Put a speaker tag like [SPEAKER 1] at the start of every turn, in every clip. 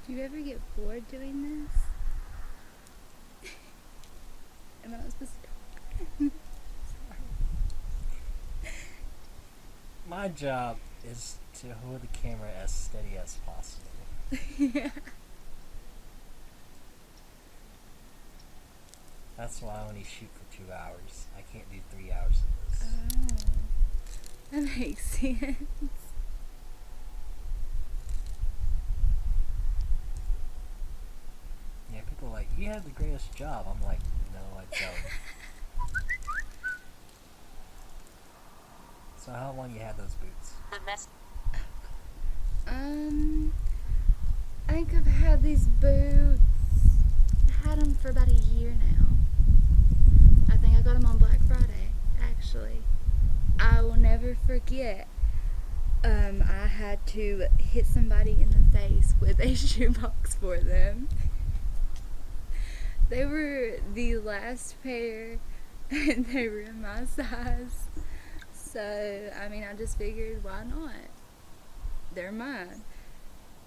[SPEAKER 1] Do you ever get bored doing this? Am I not supposed to talk?
[SPEAKER 2] My job is to hold the camera as steady as possible.
[SPEAKER 1] Yeah.
[SPEAKER 2] That's why I only shoot for 2 hours. I can't do 3 hours of this.
[SPEAKER 1] Oh, that makes sense.
[SPEAKER 2] Yeah, people are like, you have the greatest job. I'm like, no, I don't. So how long you had those boots?
[SPEAKER 1] I think I've had these boots. I had them for about a year now. I think I got them on Black Friday, actually. I will never forget. I had to hit somebody in the face with a shoebox for them. They were the last pair, and they were in my size. So, I mean, I just figured, why not? They're mine.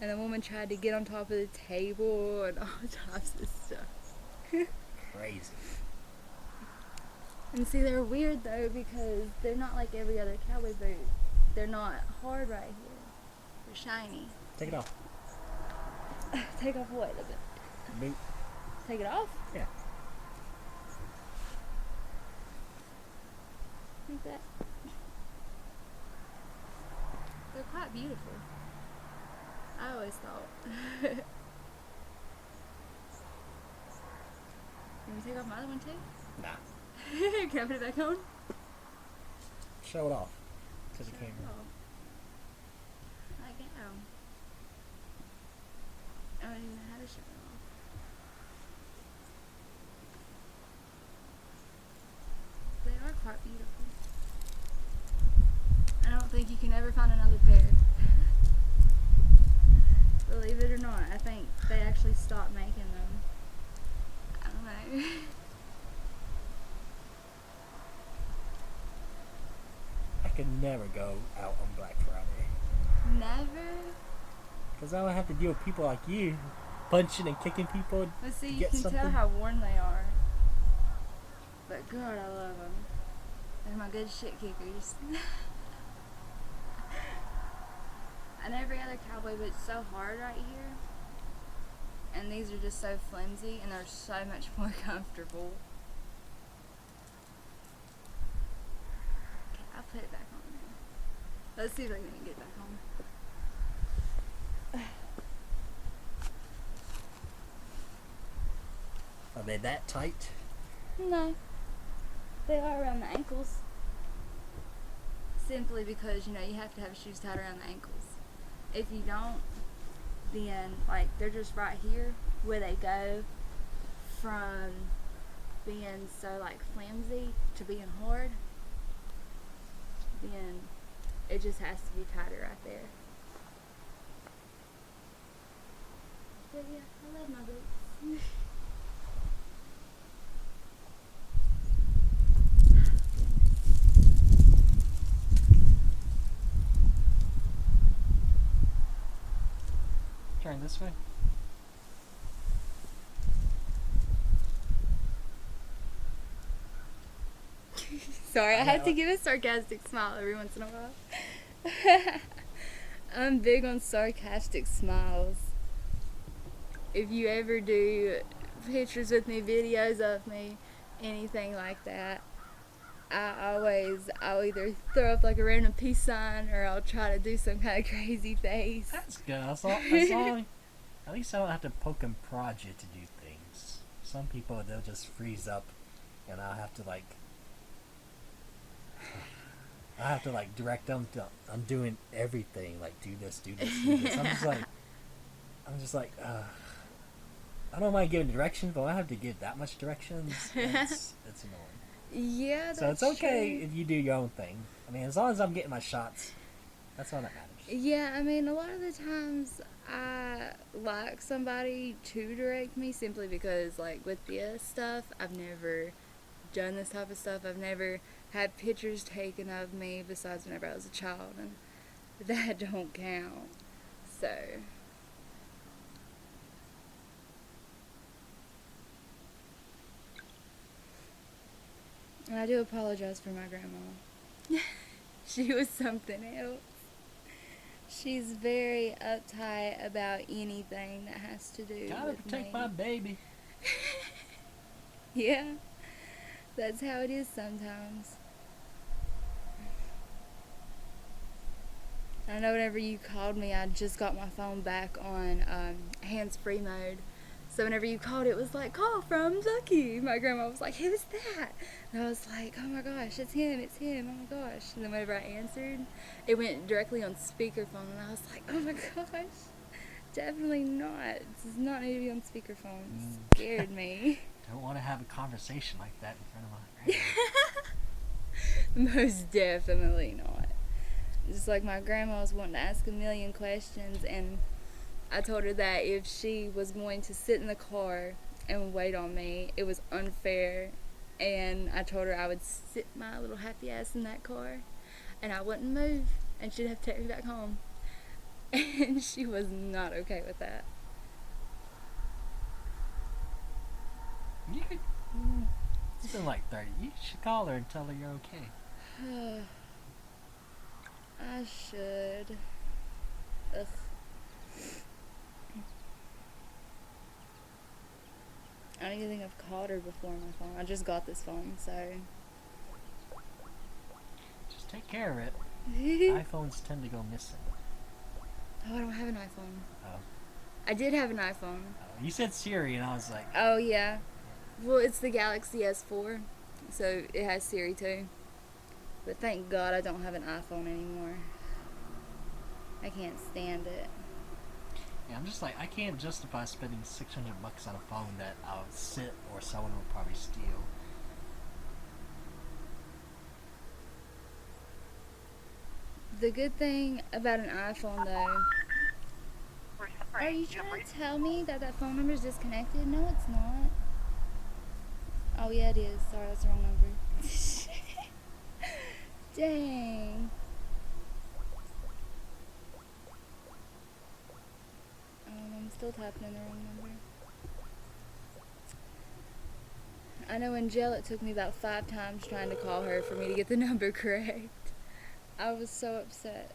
[SPEAKER 1] And the woman tried to get on top of the table and all types of stuff.
[SPEAKER 2] Crazy.
[SPEAKER 1] And see, they're weird though because they're not like every other cowboy boot. They're not hard right here. They're shiny.
[SPEAKER 2] Take it off.
[SPEAKER 1] Take off what?
[SPEAKER 2] Boot.
[SPEAKER 1] Take it off?
[SPEAKER 2] Yeah.
[SPEAKER 1] Like that. They're quite beautiful. I always thought. Can we take off my other one too?
[SPEAKER 2] Nah.
[SPEAKER 1] Can I put it back on?
[SPEAKER 2] Show it off to the camera.
[SPEAKER 1] Oh. I can. I don't even know how to show it off. They are quite beautiful. I don't think you can ever find another pair. Believe it or not, I think they actually stopped making them. I don't know.
[SPEAKER 2] I could never go out on Black Friday.
[SPEAKER 1] Never?
[SPEAKER 2] Because I would have to deal with people like you, punching and kicking people.
[SPEAKER 1] But see,
[SPEAKER 2] to
[SPEAKER 1] you
[SPEAKER 2] get
[SPEAKER 1] can
[SPEAKER 2] something.
[SPEAKER 1] tell how worn they are. But God, I love them. They're my good shit kickers. And every other cowboy boot's so hard right here. And these are just so flimsy and they're so much more comfortable. Okay, I'll put it back on now. Let's see if I can get it back on.
[SPEAKER 2] Are they that tight?
[SPEAKER 1] No. They are around the ankles. Simply because, you know, you have to have shoes tied around the ankles. If you don't, then, like, they're just right here where they go from being so, like, flimsy to being hard. Then it just has to be tighter right there. But yeah, I love my boots.
[SPEAKER 2] Turn this way.
[SPEAKER 1] Sorry, I had to give a sarcastic smile every once in a while. I'm big on sarcastic smiles. If you ever do pictures with me, videos of me, anything like that, I'll either throw up like a random peace sign or I'll try to do some kind of crazy face.
[SPEAKER 2] That's good. That's all, at least I don't have to poke and prod you to do things. Some people, they'll just freeze up and I'll have to direct them to, I'm doing everything, like do this, do this, do this. I'm just like, I don't mind giving directions, but I have to give that much directions. It's annoying.
[SPEAKER 1] Yeah, that's
[SPEAKER 2] So it's okay
[SPEAKER 1] true.
[SPEAKER 2] if you do your own thing. I mean, as long as I'm getting my shots, that's all that matters.
[SPEAKER 1] Yeah, I mean, a lot of the times I like somebody to direct me simply because, like, with this stuff, I've never done this type of stuff. I've never had pictures taken of me besides whenever I was a child, and that don't count. So, And I do apologize for my grandma. She was something else. She's very uptight about anything that has to do
[SPEAKER 2] Gotta
[SPEAKER 1] with
[SPEAKER 2] protect
[SPEAKER 1] me.
[SPEAKER 2] my baby.
[SPEAKER 1] Yeah, that's how it is sometimes. I know whenever you called me, I just got my phone back on hands-free mode. So whenever you called, it was like, call from Lucky. My grandma was like, who's that? And I was like, oh my gosh, it's him, oh my gosh. And then whenever I answered, it went directly on speakerphone. And I was like, oh my gosh, definitely not. This does not need to be on speakerphone. It scared me.
[SPEAKER 2] Don't want to have a conversation like that in front of my grandma.
[SPEAKER 1] Most definitely not. Just like my grandma was wanting to ask a million questions, and I told her that if she was going to sit in the car and wait on me, it was unfair. And I told her I would sit my little happy ass in that car and I wouldn't move and she'd have to take me back home. And she was not okay with that.
[SPEAKER 2] You could. It's been like 30. You should call her and tell her you're okay.
[SPEAKER 1] I should. Ugh. I don't even think I've called her before on my phone. I just got this phone, so.
[SPEAKER 2] Just take care of it. iPhones tend to go missing.
[SPEAKER 1] Oh, I don't have an iPhone.
[SPEAKER 2] Oh.
[SPEAKER 1] I did have an iPhone.
[SPEAKER 2] You said Siri, and I was like,
[SPEAKER 1] Oh, yeah. Well, it's the Galaxy S4, so it has Siri too. But thank God I don't have an iPhone anymore. I can't stand it.
[SPEAKER 2] yeah, I'm just like, I can't justify spending $600 on a phone that I'll sit or someone will probably steal.
[SPEAKER 1] The good thing about an iPhone, though, are you trying to tell me that that phone number is disconnected? No, it's not. Oh, yeah, it is. Sorry, that's the wrong number. Dang. I'm still typing in the wrong number. I know in jail it took me about 5 times trying to call her for me to get the number correct. I was so upset.